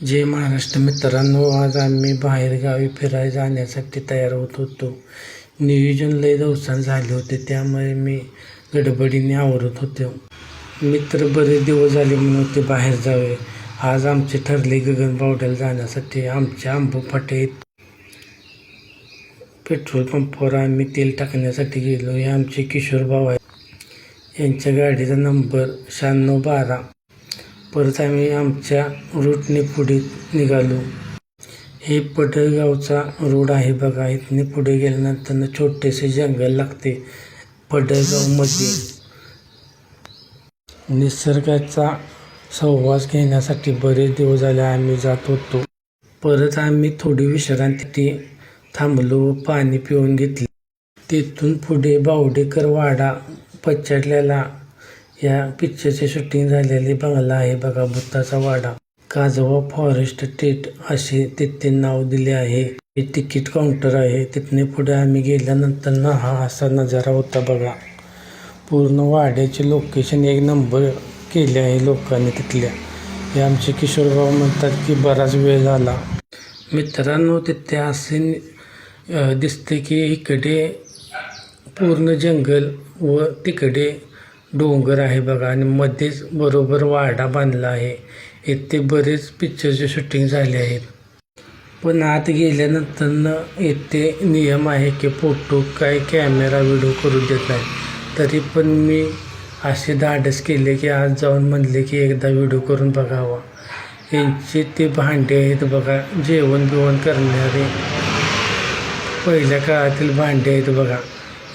जय महाराष्ट्र मित्रांनो, आज आम्ही बाहेरगावी फिरायला जाण्यासाठी तयार होत होतो. नियोजन लय दिवसांनी झाले होते, त्यामुळे मी गडबडीने आवरत होतो. मित्र बरेच दिवस झाले म्हणून होते बाहेर जावे. आज आमचे ठरले गगनबावड्याला जाण्यासाठी. आमच्या आंबो फाटे पेट्रोल पंपावर आम्ही तेल टाकण्यासाठी गेलो. हे आमचे किशोर भाऊ आहेत. यांच्या गाडीचा नंबर 9612. परत आम्ही आमच्या रूटने पुढे निघालो. हे पडळगावचा रोड आहे बघा. इथने पुढे गेल्यानंतर छोटेसे जंगल लागते. पडळगावमध्ये निसर्गाचा सहवास घेण्यासाठी बरेच दिवस झाले आम्ही जात होतो. परत आम्ही थोडी विश्रांती थांबलो व पाणी पिऊन घेतले. तिथून पुढे बावडेकर वाडा पछाडलेला या पिक्चरचे शूटिंग झालेले बंगला आहे बघा, भुताचा वाडा. काजवा फॉरेस्ट टेट असे तिथे नाव दिले आहे. हे तिकीट काउंटर आहे. तिथने पुढे आम्ही गेल्यानंतर हा असा नजारा होता बघा. पूर्ण वाड्याचे लोकेशन एक नंबर केले आहे लोकांनी तिथल्या. हे आमचे किशोर भाऊ म्हणतात की बराच वेळ झाला. मित्रांनो, तिथे असे दिसते की इकडे पूर्ण जंगल व तिकडे डोंगर आहे बघा, आणि मध्येच बरोबर वाडा बांधला आहे. इथे बरेच पिक्चरचे शूटिंग झाले आहेत. पण आत गेल्यानंतर इथे नियम आहे की फोटो काय कॅमेरा व्हिडिओ करू देत नाही. तरी पण मी असे धाडस केले की आज जाऊन म्हणले की एकदा व्हिडिओ करून बघावा. यांचे ते भांडे आहेत बघा, जेवण बिवण करणारे पहिल्या काळातील भांडे आहेत बघा.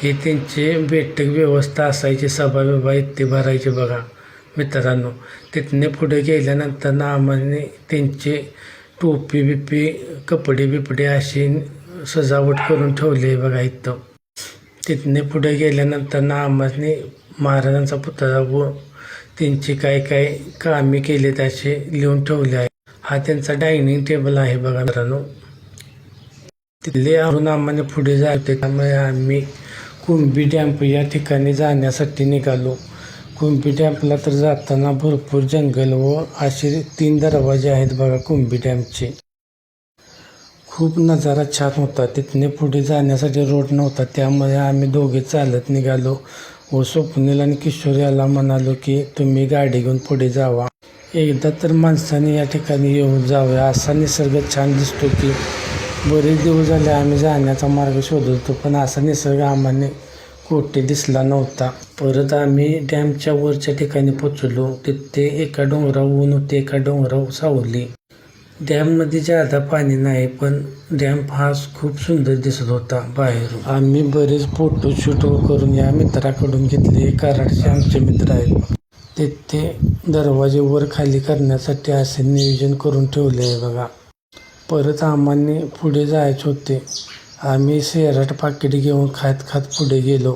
हे त्यांचे बैठक व्यवस्था असायची, सभा विभा इथे भरायचे बघा मित्रांनो. तिथने पुढे गेल्यानंतर आम्हाला त्यांचे टोपी बिपी कपडे बिपडे असे सजावट करून ठेवले बघा इथं. तिथने पुढे गेल्यानंतर आम्हाला महाराजांचा पुतळा व त्यांचे काय काय कामे केले त्याचे लिहून ठेवले आहे. हा त्यांचा डायनिंग टेबल आहे बघा मित्रांनो. तिथले आवरून आम्हाला पुढे जायचे, त्यामुळे आम्ही कुंभी डॅम्प या ठिकाणी जाण्यासाठी निघालो. कुंभी डॅम्पला तर जाताना भरपूर जंगल व असे 3 दरवाजे आहेत बघा कुंभी डॅम्पचे. खूप नजारा छान होता. तिथने पुढे जाण्यासाठी रोड नव्हता, त्यामुळे आम्ही दोघे चालत निघालो व स्वप्नील आणि किशोर याला म्हणालो की तुम्ही गाडी घेऊन पुढे जावा. एकदा तर माणसाने या ठिकाणी येऊन जावे. असा निसर्ग छान दिसतो की बरेच दिवस झाले आम्ही जाण्याचा मार्ग शोधत होतो, पण असा निसर्ग आम्हाला कुठे दिसला नव्हता. परत आम्ही डॅमच्या वरच्या ठिकाणी पोचलो. तिथे एका डोंगरावर ऊन होते, एका डोंगरावर सावली. डॅममध्ये जादा पाणी नाही, पण डॅम हा खूप सुंदर दिसत होता बाहेरून. आम्ही बरेच फोटोशूट करून या मित्राकडून घेतले. कराडचे आमचे मित्र आहेत. तिथे दरवाजे वर खाली करण्यासाठी असे नियोजन करून ठेवले आहे बघा. परत आम्हाला पुढे जायचे होते. आम्ही सैराट पाकिट घेऊन खात खात पुढे गेलो.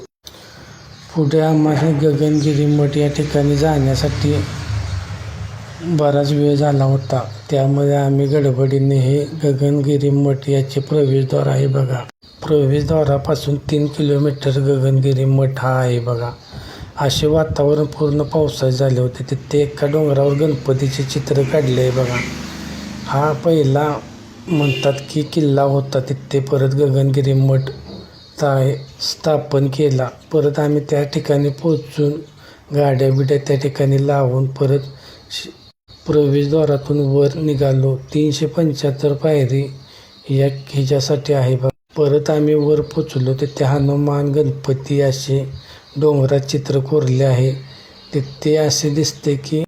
पुढे आम्हाला गगनगिरी मठ या ठिकाणी जाण्यासाठी बराच वेळ झाला होता, त्यामुळे आम्ही गडबडीने हे गगनगिरी मठ याचे प्रवेशद्वार आहे बघा. प्रवेशद्वारापासून 3 किलोमीटर गगनगिरी मठ हा आहे बघा. असे वातावरण पूर्ण पावसाचे झाले होते. तिथे एका डोंगरावर गणपतीचे चित्र काढले आहे बघा. हा पहिला म्हणतात की किल्ला होता तिथे. परत गगनगिरी मठ स्थापन केला. परत आम्ही त्या ठिकाणी पोचून गाड्या बिड्या त्या ठिकाणी लावून परत प्रवेशद्वारातून वर निघालो. 375 पायरी या ह्याच्यासाठी आहे बघा. परत आम्ही वर पोचलो. तिथे हनुमान गणपती असे डोंगरात चित्र कोरले आहे. तिथे असे दिसते की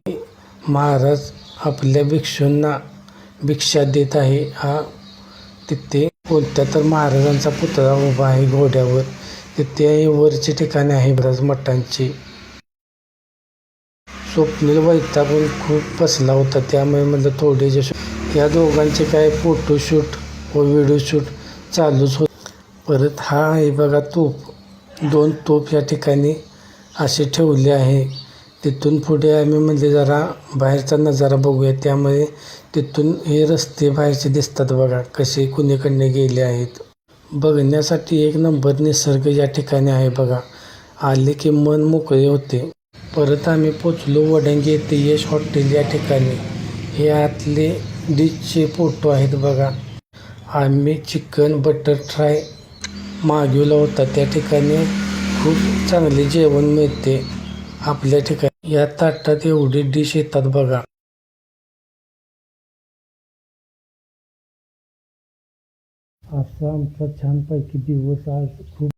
महाराज आपल्या भिक्षूंना भिक्षा देत आहे. हा तिथे कोणत्या तर महाराजांचा पुतळा उभा आहे घोड्यावर. तिथे वरचे ठिकाणे आहे बऱ्याच मठांची. स्वप्नील वैतागून खूप बसला होता, त्यामुळे म्हणजे थोडे जे या दोघांचे काय फोटोशूट व व्हिडिओ शूट चालूच होत. परत हा आहे बघा तोप. 2 तोप या ठिकाणी असे ठेवले आहे. तिथून पुढे आम्ही म्हणजे जरा बाहेरचा नजारा बघूया, त्यामुळे तिथून हे रस्ते बाहेरचे दिसतात बघा कसे कुणीकडे गेले आहेत. बघण्यासाठी एक नंबर निसर्ग या ठिकाणी आहे बघा. आले की मन मोकळे होते. परत आम्ही पोचलो वडंगी येथे यश हॉटेल या ठिकाणी. हे आतले डिशचे फोटो आहेत बघा. आम्ही चिकन बटर फ्राय मागवला होता. त्या ठिकाणी खूप चांगले जेवण मिळते आपल्या ठिकाणी. या ताटात एवढे डिश येतात बघा. असा आमचा छानपैकी दिवस आज खूप